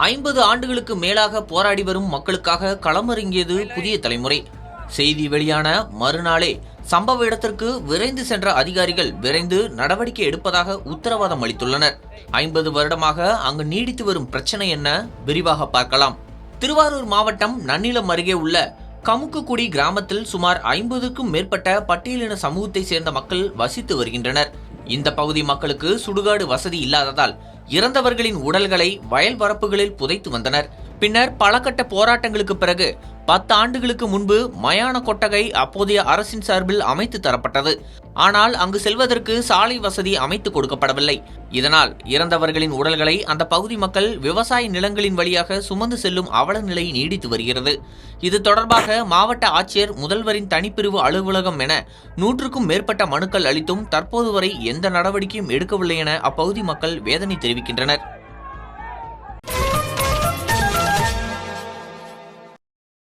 50 ஆண்டுகளுக்கு மேலாக போராடி வரும் மக்களுக்காக களமிறங்கியது புதிய தலைமுறை. செய்தி வெளியான மறுநாளே சம்பவ இடத்திற்கு விரைந்து சென்ற அதிகாரிகள் விரைந்து நடவடிக்கை எடுப்பதாக உத்தரவாதம் அளித்துள்ளனர். 50 வருடமாக அங்கு நீடித்து வரும் பிரச்சனை என்ன, விரிவாக பார்க்கலாம். திருவாரூர் மாவட்டம் நன்னிலம் அருகே உள்ள கமுக்குக்குடி கிராமத்தில் சுமார் 50க்கும் மேற்பட்ட பட்டியலின சமூகத்தை சேர்ந்த மக்கள் வசித்து வருகின்றனர். இந்த பகுதி மக்களுக்கு சுடுகாடு வசதி இல்லாததால் இறந்தவர்களின் உடல்களை வயல் வரப்புகளில் புதைத்து வந்தனர். பின்னர் பல கட்ட போராட்டங்களுக்கு பிறகு 10 ஆண்டுகளுக்கு முன்பு மயான கொட்டகை அப்போதைய அரசின் சார்பில் அமைத்து தரப்பட்டது. ஆனால் அங்கு செல்வதற்கு சாலை வசதி அமைத்து கொடுக்கப்படவில்லை. இதனால் இறந்தவர்களின் உடல்களை அந்த பகுதி மக்கள் விவசாய நிலங்களின் வழியாக சுமந்து செல்லும் அவல நிலை நீடித்து வருகிறது. இது தொடர்பாக மாவட்ட ஆட்சியர், முதல்வரின் தனிப்பிரிவு அலுவலகம் என 100க்கும் மேற்பட்ட மனுக்கள் அளித்தும் தற்போது வரை எந்த நடவடிக்கையும் எடுக்கவில்லை என அப்பகுதி மக்கள் வேதனை தெரிவிக்கின்றனர்.